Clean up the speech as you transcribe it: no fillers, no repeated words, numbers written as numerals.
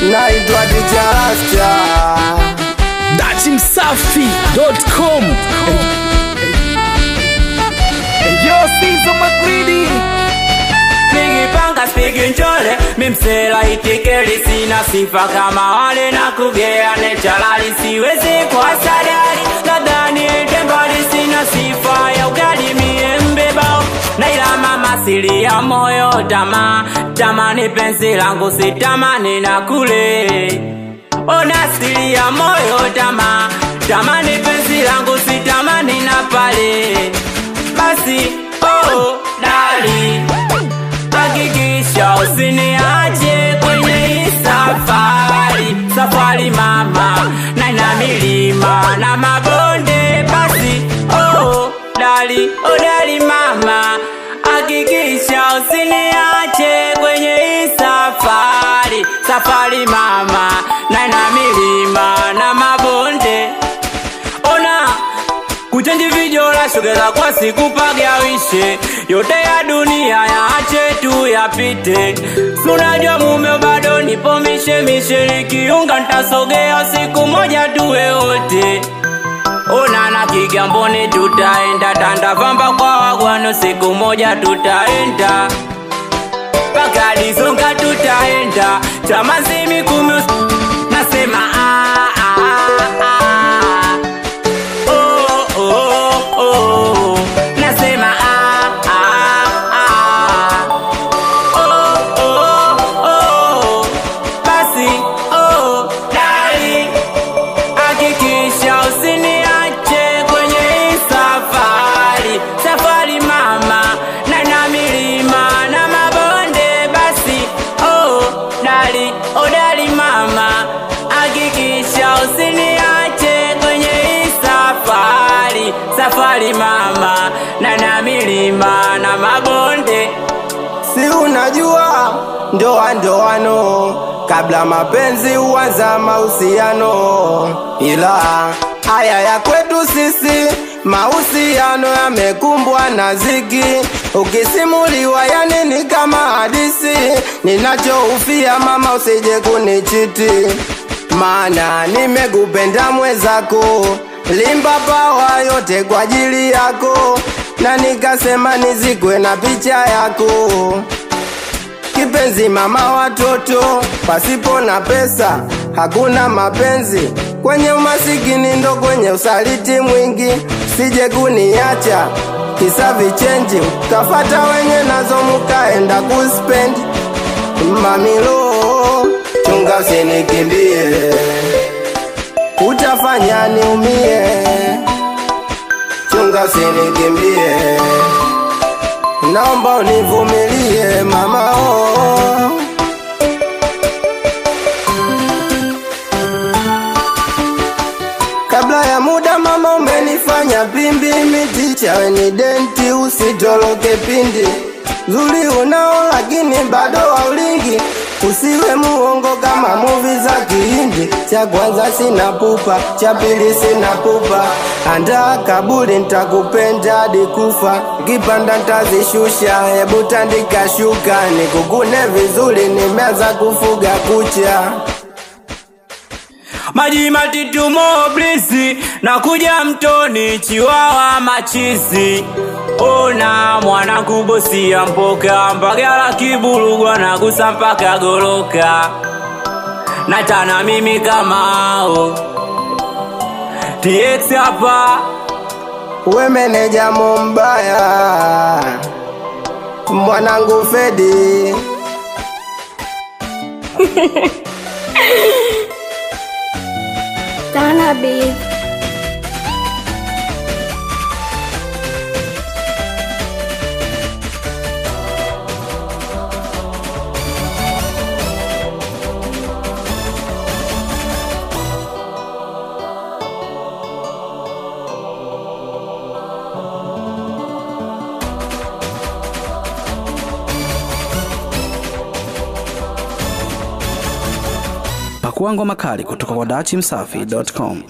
naitwa Dijarasta datimsafi.com. Yo Sizo Magridi Pigi panga spigi njole mimsela itikeli sina sifa kama wale na kugea nechalali siwezi kwa sadari nadhani etembali sina sifa ya ugali miembebao na ila mama sili ya moyo tamani penzi langu sitamani na kule ona sili ya moyo tamani penzi langu sitamani na pale basi oh dali hakikisha usiniache kwenye hii safari mama na ina milima na mabonde basi oh dali mama hakikisha usiniache kwenye hii safari mama na ina milima na mabonde ona kuchanji video la shogeza kwa siku pagawishe yote ya dunia yaache tu yapite sunajua mume bado nipo mishe nikiunga ntasogea siku moja tuwe wote onana Kigamboni tutaenda Tandavamba kwa wagwano siku moja tutaenda paka Disonga tutaenda Chamazimi Kumus nasema nasema basi dali hakikisha usiniache kwenye hii safari mama na ina milima na mabonde basi dali mama hakikisha usiniache kwenye hii safari mama na ina milima na mabonde. Si unajua ndoano kabla mapenzi huanza mahusiano, ila haya ya kwetu sisi mahusiano yamekumbwa na ziki. Ukisimuliwa yani ni kama hadisi, ninachoufia mama usije kunichiti, maana nimekupenda mwezako, limba pawa yote kwa ajili yako, na nikasema nizikwe na picha yako. Kipenzi mama watoto, pasipo na pesa hakuna mapenzi, kwenye umasikini ndo kwenye usaliti mwingi. Sije kuniacha kisa vichenji, kafata wenye nazo mukaenda kuspendi. Mamilo chunga usinikimbie, utafanya niumie. Chunga usinikimbie, naomba univumilie mama Kabla ya muda mama umenifanya pimbi miticha weni denti, usitoloke pindi zuri unao lakini bado haulingi. Usiwe muongo kama movie za Kihindi. Cha kwanza sina pupa, cha pili sina pupa. Andaa kaburi nitakupenda hadi kufa, kipanda ntazishusha, hebu tandika shuka, nikukune vizuri, nimeanza kufuga kucha. Maji matitu moblisi na kuja mtoni chiwawa machizi. Ona mwanangu bosi ya mpoka Mbagala Kiburugwa na gusa mpaka Goloka, natana mimi kamao TX hapa. We meneja mbaya mwanangu Fedi Tana Beat. Pakua ngoma kali kutoka kwa datimsafi.com.